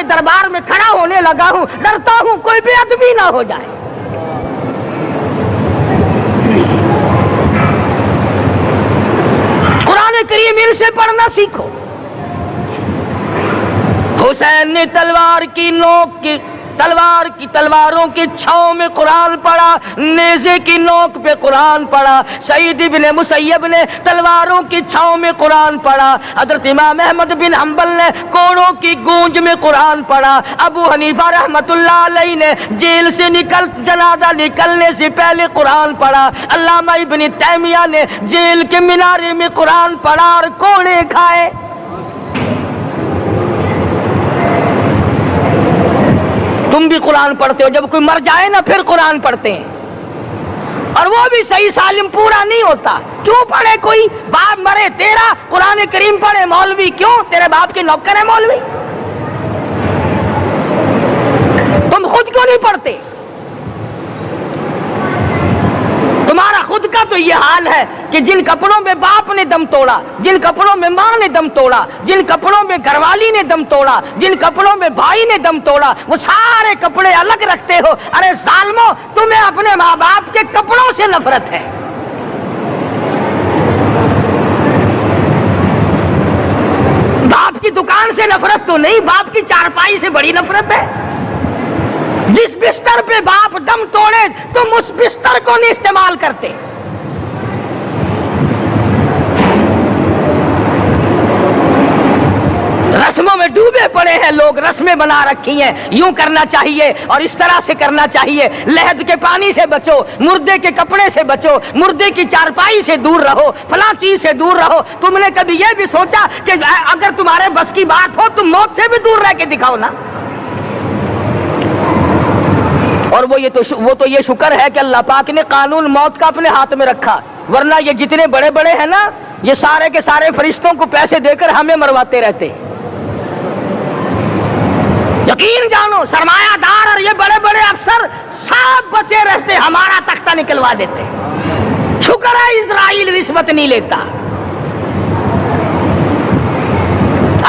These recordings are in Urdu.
کے دربار میں کھڑا ہونے لگا ہوں، ڈرتا ہوں کوئی بے ادبی نہ ہو جائے۔ قرآن کریم ان سے پڑھنا سیکھو۔ حسین نے تلواروں کی چھاؤں میں قرآن پڑھا، نیزے کی نوک پہ قرآن پڑھا۔ سعید بن مسیب نے تلواروں کی چھاؤں میں قرآن پڑھا۔ حضرت امام احمد بن حنبل نے کوڑوں کی گونج میں قرآن پڑھا۔ ابو حنیفہ رحمت اللہ علیہ نے جیل سے جنازہ نکلنے سے پہلے قرآن پڑھا۔ علامہ ابن تیمیہ نے جیل کے مینارے میں قرآن پڑھا اور کوڑے کھائے۔ تم بھی قرآن پڑھتے ہو، جب کوئی مر جائے نا پھر قرآن پڑھتے ہیں، اور وہ بھی صحیح سالم پورا نہیں ہوتا۔ کیوں پڑھے؟ کوئی باپ مرے تیرا قرآن کریم پڑھے مولوی، کیوں؟ تیرے باپ کے نوکر ہے مولوی؟ تم خود کیوں نہیں پڑھتے؟ تمہارا خود کا تو یہ حال ہے کہ جن کپڑوں میں باپ نے دم توڑا، جن کپڑوں میں ماں نے دم توڑا، جن کپڑوں میں گھر والی نے دم توڑا، جن کپڑوں میں بھائی نے دم توڑا، وہ سارے کپڑے الگ رکھتے ہو۔ ارے ظالمو، تمہیں اپنے ماں باپ کے کپڑوں سے نفرت ہے۔ باپ کی دکان سے نفرت تو نہیں، باپ کی چارپائی سے بڑی نفرت ہے۔ جس بستر پہ باپ دم توڑے تم اس بستر کو نہیں استعمال کرتے۔ رسموں میں ڈوبے پڑے ہیں لوگ، رسمیں بنا رکھی ہیں، یوں کرنا چاہیے اور اس طرح سے کرنا چاہیے، لہد کے پانی سے بچو، مردے کے کپڑے سے بچو، مردے کی چارپائی سے دور رہو، فلاں چیز سے دور رہو۔ تم نے کبھی یہ بھی سوچا کہ اگر تمہارے بس کی بات ہو تم موت سے بھی دور رہ کے دکھاؤ نا؟ اور وہ تو یہ شکر ہے کہ اللہ پاک نے قانون موت کا اپنے ہاتھ میں رکھا، ورنہ یہ جتنے بڑے بڑے ہیں نا، یہ سارے کے سارے فرشتوں کو پیسے دے کر ہمیں مرواتے رہتے۔ یقین جانو، سرمایہ دار اور یہ بڑے بڑے افسر سب بچے رہتے، ہمارا تختہ نکلوا دیتے۔ شکر ہے اسرائیل رشوت نہیں لیتا۔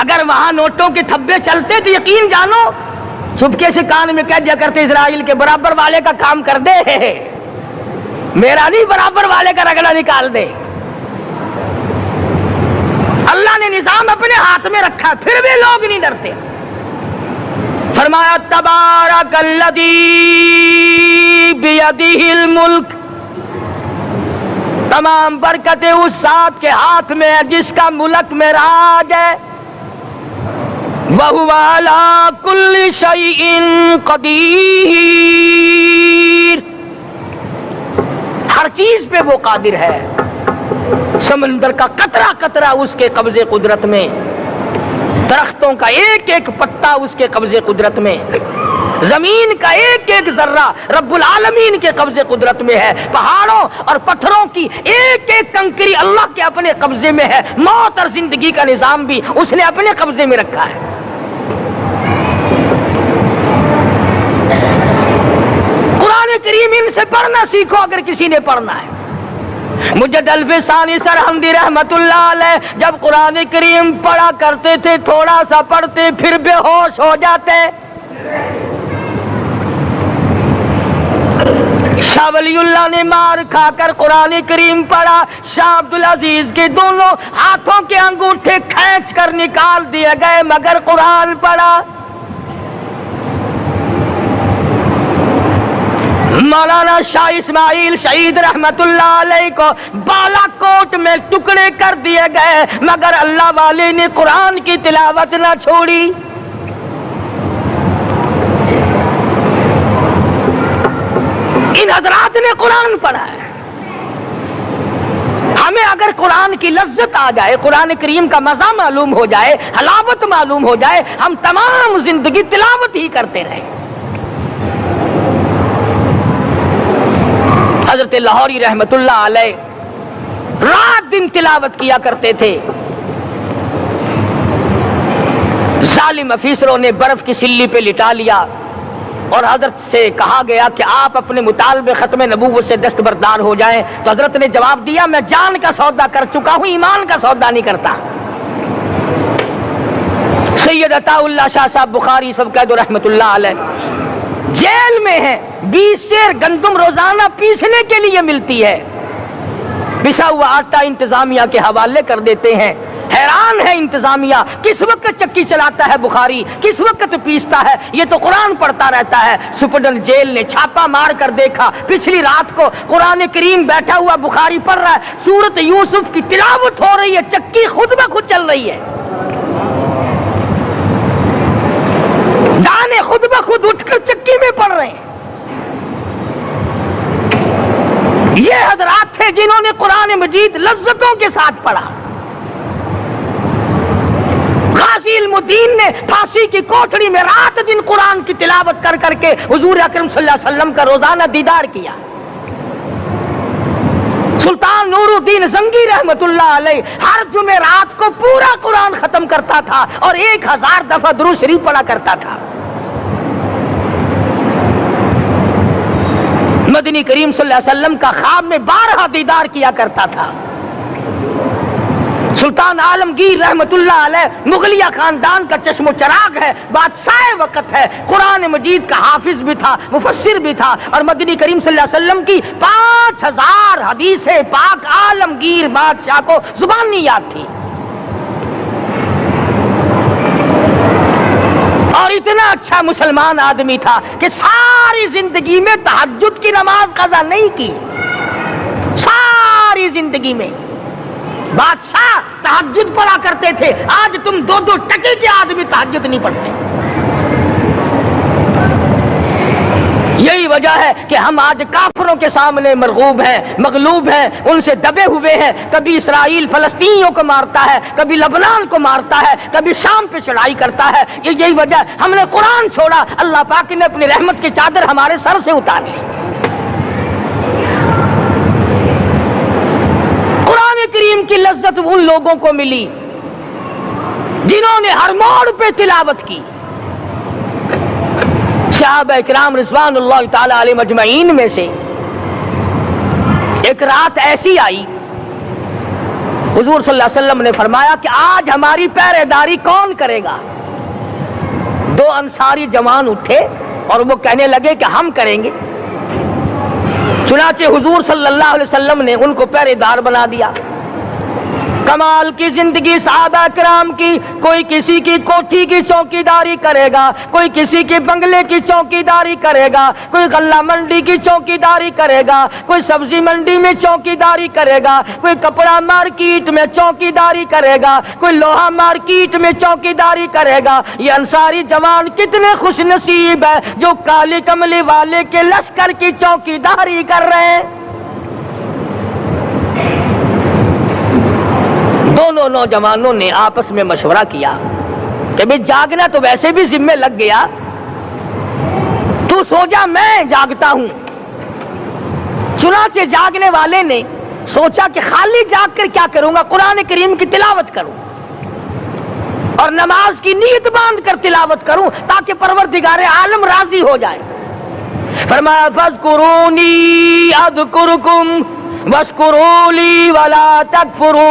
اگر وہاں نوٹوں کے تھبے چلتے تو یقین جانو چپکے سے کان میں کہہ دیا کرتے اسرائیل کے برابر والے کا کام کر دے، میرا نہیں، برابر والے کا رگڑا نکال دے۔ اللہ نے نظام اپنے ہاتھ میں رکھا، پھر بھی لوگ نہیں ڈرتے۔ فرمایا تبارک الذی بیدہ الملک، تمام برکتیں اس ذات کے ہاتھ میں ہے جس کا ملک میں راج ہے۔ وَهُوَ عَلَى كُلِّ شَيْءٍ قَدِيرٌ، ہر چیز پہ وہ قادر ہے۔ سمندر کا قطرہ قطرہ اس کے قبضے قدرت میں، درختوں کا ایک ایک پتا اس کے قبضے قدرت میں، زمین کا ایک ایک ذرہ رب العالمین کے قبضے قدرت میں ہے، پہاڑوں اور پتھروں کی ایک ایک کنکری اللہ کے اپنے قبضے میں ہے، موت اور زندگی کا نظام بھی اس نے اپنے قبضے میں رکھا ہے۔ قرآن کریم ان سے پڑھنا سیکھو اگر کسی نے پڑھنا ہے۔ مجد الفسانی سرہندی رحمت اللہ علیہ جب قرآن کریم پڑھا کرتے تھے، تھوڑا سا پڑھتے پھر بے ہوش ہو جاتے۔ شاہ ولی اللہ نے مار کھا کر قرآن کریم پڑھا، شاہ عبدالعزیز کے دونوں ہاتھوں کے انگوٹھے کھینچ کر نکال دیے گئے مگر قرآن پڑھا۔ مولانا شاہ اسماعیل شہید رحمت اللہ علیہ کو بالا کوٹ میں ٹکڑے کر دیے گئے مگر اللہ والے نے قرآن کی تلاوت نہ چھوڑی۔ ان حضرات نے قرآن پڑھا ہے۔ ہمیں اگر قرآن کی لذت آ جائے، قرآن کریم کا مزہ معلوم ہو جائے، حلاوت معلوم ہو جائے، ہم تمام زندگی تلاوت ہی کرتے رہیں۔ حضرت لاہوری رحمت اللہ علیہ رات دن تلاوت کیا کرتے تھے۔ ظالم افیسروں نے برف کی سلی پہ لٹا لیا اور حضرت سے کہا گیا کہ آپ اپنے مطالبے ختم نبوت سے دستبردار ہو جائیں، تو حضرت نے جواب دیا میں جان کا سودا کر چکا ہوں، ایمان کا سودا نہیں کرتا۔ سید عطا اللہ شاہ صاحب بخاری سب کہہ دو رحمت اللہ علیہ جیل میں ہیں، 20 سیر گندم روزانہ پیسنے کے لیے ملتی ہے، پسا ہوا آٹا انتظامیہ کے حوالے کر دیتے ہیں۔ حیران ہے انتظامیہ، کس وقت چکی چلاتا ہے بخاری، کس وقت پیستا ہے، یہ تو قرآن پڑھتا رہتا ہے۔ سپرڈنٹ جیل نے چھاپا مار کر دیکھا، پچھلی رات کو قرآن کریم بیٹھا ہوا بخاری پڑھ رہا ہے، سورت یوسف کی تلاوت ہو رہی ہے، چکی خود بخود چل رہی ہے، دانے خود بخود اٹھ کر چکی میں پڑ رہے ہیں۔ یہ حضرات تھے جنہوں نے قرآن مجید لذتوں کے ساتھ پڑھا۔ غازی علم الدین نے پھانسی کی کوٹڑی میں رات دن قرآن کی تلاوت کر کر کے حضور اکرم صلی اللہ علیہ وسلم کا روزانہ دیدار کیا۔ سلطان نور الدین زنگی رحمت اللہ علیہ ہر جمعرات کو پورا قرآن ختم کرتا تھا اور 1000 دفعہ درود شریف پڑھا کرتا تھا۔ مدنی کریم صلی اللہ علیہ وسلم کا خواب میں 12 دیدار کیا کرتا تھا۔ سلطان عالمگیر رحمت اللہ علیہ مغلیہ خاندان کا چشم و چراغ ہے، بادشاہ وقت ہے، قرآن مجید کا حافظ بھی تھا، مفسر بھی تھا، اور مدنی کریم صلی اللہ علیہ وسلم کی 5000 حدیث پاک عالمگیر بادشاہ کو زبانی یاد تھی۔ اور اتنا اچھا مسلمان آدمی تھا کہ ساری زندگی میں تہجد کی نماز قضا نہیں کی، ساری زندگی میں۔ بادشاہ تہجد پڑھا کرتے تھے، آج تم 2 ٹکے کے آدمی تہجد نہیں پڑھتے۔ یہی وجہ ہے کہ ہم آج کافروں کے سامنے مرغوب ہیں، مغلوب ہیں، ان سے دبے ہوئے ہیں۔ کبھی اسرائیل فلسطینیوں کو مارتا ہے، کبھی لبنان کو مارتا ہے، کبھی شام پہ چڑھائی کرتا ہے۔ یہی وجہ ہے ہم نے قرآن چھوڑا، اللہ پاک نے اپنی رحمت کی چادر ہمارے سر سے اتاری۔ قرآن کریم کی لذت ان لوگوں کو ملی جنہوں نے ہر موڑ پہ تلاوت کی۔ صحابہ کرام رضوان اللہ تعالی علیہ مجمعین میں سے ایک رات ایسی آئی، حضور صلی اللہ علیہ وسلم نے فرمایا کہ آج ہماری پہرے داری کون کرے گا؟ 2 انصاری جوان اٹھے اور وہ کہنے لگے کہ ہم کریں گے۔ چنانچہ حضور صلی اللہ علیہ وسلم نے ان کو پہرے دار بنا دیا۔ کمال کی زندگی صحابہ کرام کی، کوئی کسی کی کوٹھی کی چوکیداری کرے گا، کوئی کسی کے بنگلے کی چوکیداری کرے گا، کوئی غلہ منڈی کی چوکیداری کرے گا، کوئی سبزی منڈی میں چوکیداری کرے گا، کوئی کپڑا مارکیٹ میں چوکیداری کرے گا، کوئی لوہا مارکیٹ میں چوکیداری کرے گا۔ یہ انصاری جوان کتنے خوش نصیب ہے جو کالی کملی والے کے لشکر کی چوکیداری کر رہے ہیں۔ دونوں نوجوانوں نے آپس میں مشورہ کیا کہ بھئی جاگنا تو ویسے بھی ذمہ لگ گیا، تو سو جا میں جاگتا ہوں۔ چنانچہ جاگنے والے نے سوچا کہ خالی جاگ کر کیا کروں گا، قرآن کریم کی تلاوت کروں اور نماز کی نیت باندھ کر تلاوت کروں تاکہ پروردگار عالم راضی ہو جائے۔ فرمایا فاذکرونی اذکرکم واشکروا لی ولا تکفرون،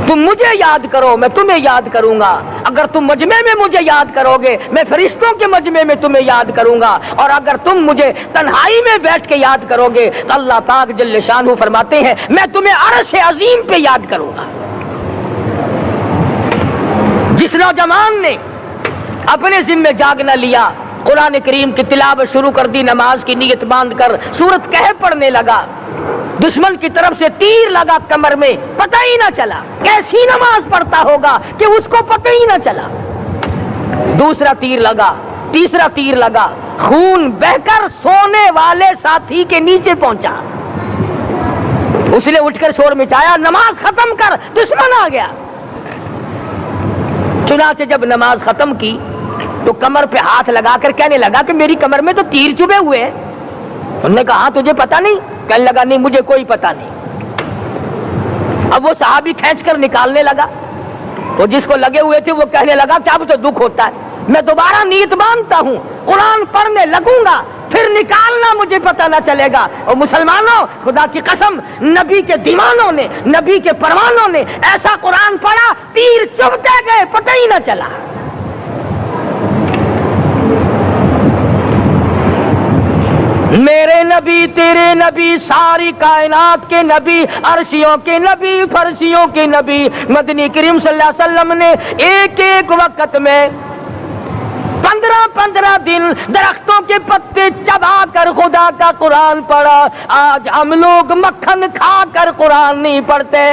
تم مجھے یاد کرو میں تمہیں یاد کروں گا، اگر تم مجمع میں مجھے یاد کرو گے میں فرشتوں کے مجمع میں تمہیں یاد کروں گا، اور اگر تم مجھے تنہائی میں بیٹھ کے یاد کرو گے تو اللہ پاک جل شانہ فرماتے ہیں میں تمہیں عرش عظیم پہ یاد کروں گا۔ جس نوجوان نے اپنے ذمہ جاگنا لیا، قرآن کریم کی تلاوت شروع کر دی، نماز کی نیت باندھ کر سورت کہف پڑھنے لگا، دشمن کی طرف سے تیر لگا کمر میں، پتہ ہی نہ چلا کیسی نماز پڑھتا ہوگا کہ اس کو پتہ ہی نہ چلا۔ دوسرا تیر لگا، تیسرا تیر لگا، خون بہ کر سونے والے ساتھی کے نیچے پہنچا۔ اس نے اٹھ کر شور مچایا نماز ختم کر، دشمن آ گیا۔ چنانچہ جب نماز ختم کی تو کمر پہ ہاتھ لگا کر کہنے لگا کہ میری کمر میں تو تیر چبھے ہوئے ہیں۔ انہوں نے کہا تجھے پتا نہیں؟ کہنے لگا نہیں مجھے کوئی پتا نہیں۔ اب وہ صحابی کھینچ کر نکالنے لگا، وہ جس کو لگے ہوئے تھے وہ کہنے لگا کہ اب تو دکھ ہوتا ہے، میں دوبارہ نیت باندھتا ہوں، قرآن پڑھنے لگوں گا پھر نکالنا مجھے پتہ نہ چلے گا۔ اور مسلمانوں خدا کی قسم نبی کے دیوانوں نے، نبی کے پروانوں نے ایسا قرآن پڑھا تیر چبھتے گئے پتہ ہی نہ چلا۔ میرے نبی تیرے نبی ساری کائنات کے نبی، عرشیوں کے نبی، فرشیوں کے نبی مدنی کریم صلی اللہ علیہ وسلم نے ایک ایک وقت میں 15 دن درختوں کے پتے چبا کر خدا کا قرآن پڑھا۔ آج ہم لوگ مکھن کھا کر قرآن نہیں پڑھتے۔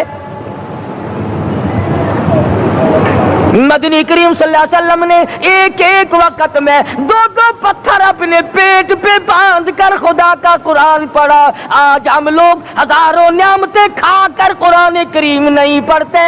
مدنی کریم صلی اللہ علیہ وسلم نے ایک ایک وقت میں 2 پتھر اپنے پیٹ پہ باندھ کر خدا کا قرآن پڑھا۔ آج ہم لوگ ہزاروں نعمتیں کھا کر قرآن کریم نہیں پڑھتے۔